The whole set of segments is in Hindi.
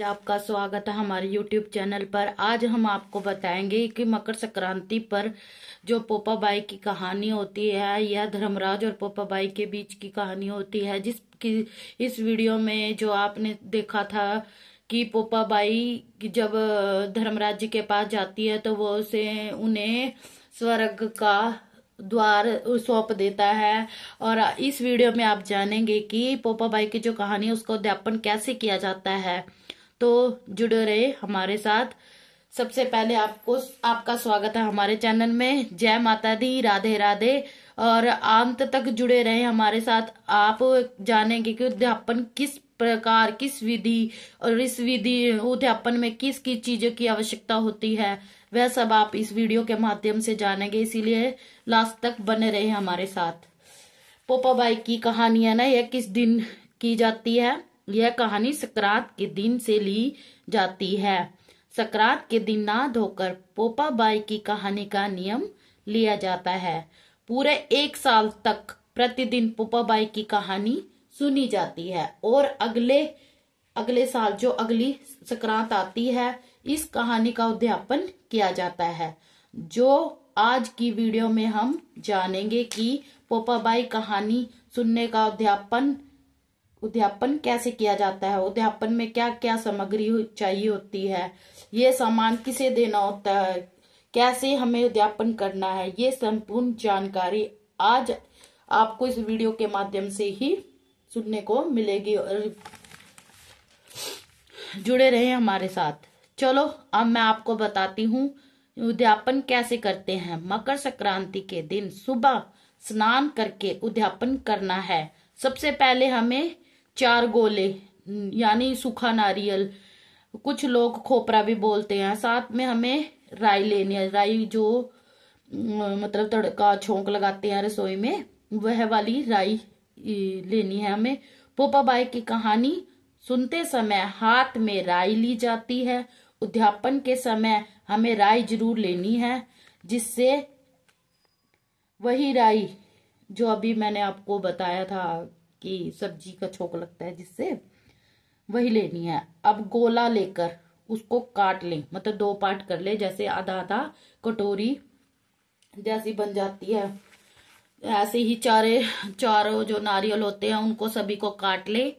आपका स्वागत है हमारे YouTube चैनल पर। आज हम आपको बताएंगे कि मकर संक्रांति पर जो पोपाबाई की कहानी होती है, यह धर्मराज और पोपाबाई के बीच की कहानी होती है। जिसकी इस वीडियो में जो आपने देखा था कि पोपाबाई जब धर्मराज जी के पास जाती है तो वो उसे उन्हें स्वर्ग का द्वार सौंप देता है। और इस वीडियो में आप जानेंगे कि पोपाबाई की जो कहानी है उसका अध्यापन कैसे किया जाता है। तो जुड़े रहे हमारे साथ। सबसे पहले आपका स्वागत है हमारे चैनल में। जय माता दी, राधे राधे। और अंत तक जुड़े रहे हमारे साथ। आप जानेंगे कि अध्यापन किस प्रकार, किस विधि और इस विधि अध्यापन में किस किस चीजों की आवश्यकता होती है, वह सब आप इस वीडियो के माध्यम से जानेंगे। इसीलिए लास्ट तक बने रहे हमारे साथ। पोपाबाई की कहानी है ना, यह किस दिन की जाती है? यह कहानी संक्रांत के दिन से ली जाती है। संक्रांत के दिन नहा धोकर पोपाबाई की कहानी का नियम लिया जाता है। पूरे 1 साल तक प्रतिदिन पोपाबाई की कहानी सुनी जाती है और अगले साल जो अगली संक्रांत आती है, इस कहानी का अध्यापन किया जाता है। जो आज की वीडियो में हम जानेंगे कि पोपाबाई कहानी सुनने का अध्यापन कैसे किया जाता है, अध्यापन में क्या क्या सामग्री चाहिए होती है, ये सामान किसे देना होता है, कैसे हमें अध्यापन करना है, ये संपूर्ण जानकारी आज आपको इस वीडियो के माध्यम से ही सुनने को मिलेगी। और जुड़े रहे हमारे साथ। चलो अब मैं आपको बताती हूँ अध्यापन कैसे करते हैं। मकर संक्रांति के दिन सुबह स्नान करके अध्यापन करना है। सबसे पहले हमें 4 गोले यानी सूखा नारियल, कुछ लोग खोपरा भी बोलते हैं, साथ में हमें राई लेनी है। राई जो मतलब तड़का छोंक लगाते हैं रसोई में, वह वाली राई लेनी है हमें। पोपाबाई की कहानी सुनते समय हाथ में राई ली जाती है। अध्यापन के समय हमें राई जरूर लेनी है, जिससे वही राई जो अभी मैंने आपको बताया था कि सब्जी का छोंक लगता है, जिससे वही लेनी है। अब गोला लेकर उसको काट लें, मतलब 2 पार्ट कर ले, जैसे आधा आधा कटोरी जैसी बन जाती है। ऐसे ही चारों जो नारियल होते हैं उनको सभी को काट ले,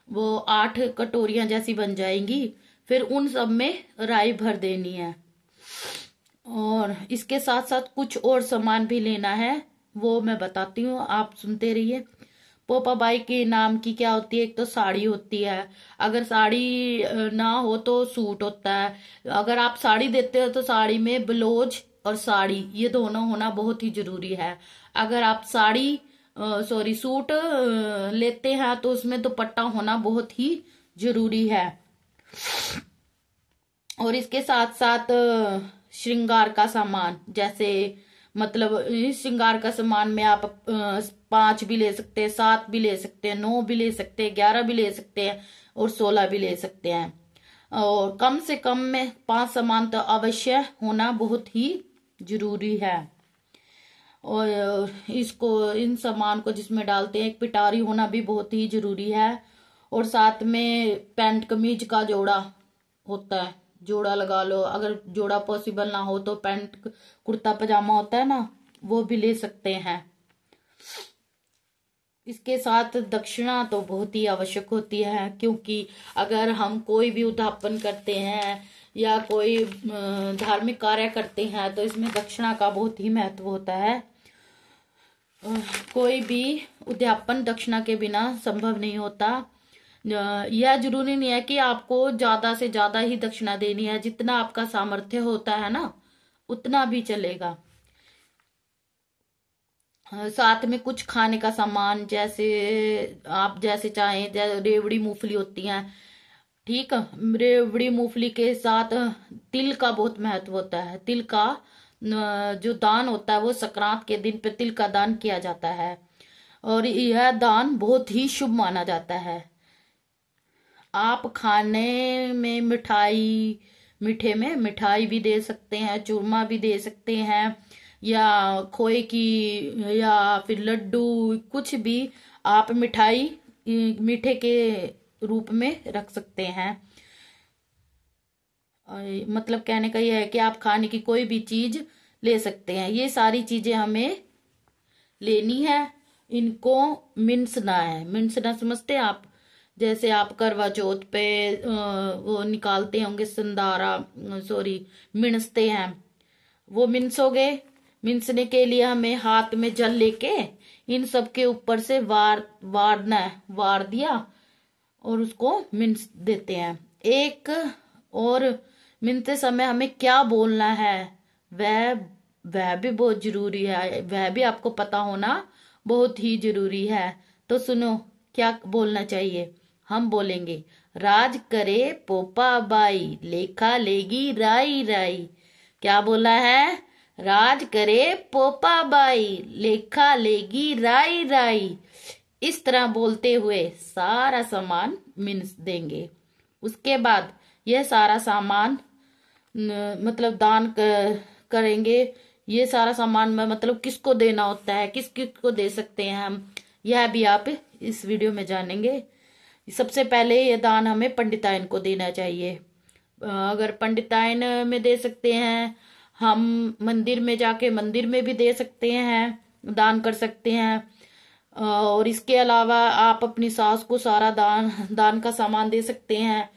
वो 8 कटोरियां जैसी बन जाएंगी। फिर उन सब में राई भर देनी है और इसके साथ साथ कुछ और सामान भी लेना है, वो मैं बताती हूँ, आप सुनते रहिए। पोपाबाई के नाम की क्या होती है? एक तो साड़ी होती है, अगर साड़ी ना हो तो सूट होता है। अगर आप साड़ी देते हो तो साड़ी में ब्लाउज और साड़ी, ये दोनों होना बहुत ही जरूरी है। अगर आप सूट लेते हैं तो उसमें दुपट्टा होना बहुत ही जरूरी है। और इसके साथ साथ श्रृंगार का सामान, जैसे मतलब इस श्रृंगार का सामान में आप 5 भी ले सकते हैं, 7 भी ले सकते हैं, 9 भी ले सकते हैं, 11 भी ले सकते हैं और 16 भी ले सकते हैं। और कम से कम में 5 सामान तो अवश्य होना बहुत ही जरूरी है। और इन सामान को जिसमें डालते हैं, एक पिटारी होना भी बहुत ही जरूरी है। और साथ में पैंट कमीज का जोड़ा होता है, जोड़ा लगा लो। अगर जोड़ा पॉसिबल ना हो तो पैंट कुर्ता पजामा होता है ना, वो भी ले सकते हैं। इसके साथ दक्षिणा तो बहुत ही आवश्यक होती है, क्योंकि अगर हम कोई भी अध्यापन करते हैं या कोई धार्मिक कार्य करते हैं तो इसमें दक्षिणा का बहुत ही महत्व होता है। कोई भी अध्यापन दक्षिणा के बिना संभव नहीं होता। यह जरूरी नहीं है कि आपको ज्यादा से ज्यादा ही दक्षिणा देनी है, जितना आपका सामर्थ्य होता है ना उतना भी चलेगा। साथ में कुछ खाने का सामान, जैसे आप जैसे चाहें, जैसे रेवड़ी मूंगफली होती हैं, ठीक है। रेवड़ी मूंगफली के साथ तिल का बहुत महत्व होता है। तिल का जो दान होता है वो संक्रांत के दिन पे तिल का दान किया जाता है और यह दान बहुत ही शुभ माना जाता है। आप खाने में मीठे में मिठाई भी दे सकते हैं, चूरमा भी दे सकते हैं, या खोए की, या फिर लड्डू, कुछ भी आप मिठाई मीठे के रूप में रख सकते हैं। मतलब कहने का यह है कि आप खाने की कोई भी चीज ले सकते हैं। ये सारी चीजें हमें लेनी है, इनको मिंसना है। मिंसना समझते हैं आप? जैसे आप करवा चौथ पे वो निकालते होंगे संदारा, सॉरी, मिणसते हैं, वो मिंसोगे। मिंसने के लिए हमें हाथ में जल लेके इन सब के ऊपर से वारना है, वार दिया और उसको मिंस देते हैं। एक और मिलते समय हमें क्या बोलना है, वह वह भी बहुत जरूरी है, वह भी आपको पता होना बहुत ही जरूरी है। तो सुनो, क्या बोलना चाहिए। हम बोलेंगे, राज करे पोपा बाई, लेखा लेगी राई राई। क्या बोला है? राज करे पोपा बाई, लेखा लेगी राई राई। इस तरह बोलते हुए सारा सामान मिन्स देंगे। उसके बाद यह सारा सामान मतलब दान करेंगे। ये सारा सामान में मतलब किसको देना होता है, किस किस को दे सकते हैं हम, यह भी आप इस वीडियो में जानेंगे। सबसे पहले ये दान हमें पंडिताइन को देना चाहिए। अगर पंडिताइन में दे सकते हैं, हम मंदिर में जाके मंदिर में भी दे सकते हैं, दान कर सकते हैं। और इसके अलावा आप अपनी सास को सारा दान का सामान दे सकते हैं,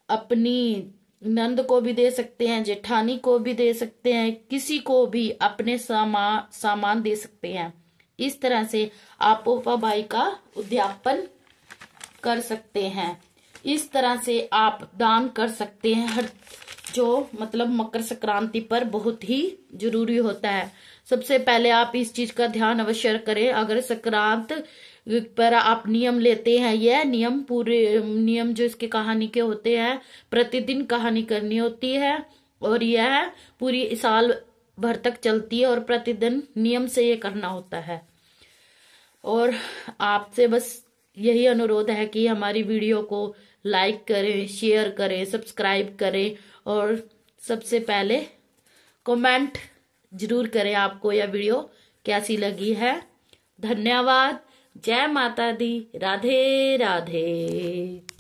अपनी नंद को भी दे सकते हैं, जेठानी को भी दे सकते हैं, किसी को भी अपने सामान दे सकते हैं। इस तरह से आप पोपा भाई का उद्यापन कर सकते हैं। इस तरह से आप दान कर सकते हैं, हर जो मतलब मकर संक्रांति पर बहुत ही जरूरी होता है। सबसे पहले आप इस चीज का ध्यान अवश्य करें। अगर संक्रांत पर आप नियम लेते हैं, यह नियम पूरे नियम जो इसकी कहानी के होते हैं, प्रतिदिन कहानी करनी होती है और यह पूरी साल भर तक चलती है और प्रतिदिन नियम से ये करना होता है। और आपसे बस यही अनुरोध है कि हमारी वीडियो को लाइक करें, शेयर करें, सब्सक्राइब करें और सबसे पहले कमेंट जरूर करें आपको यह वीडियो कैसी लगी है। धन्यवाद। जय माता दी। राधे राधे।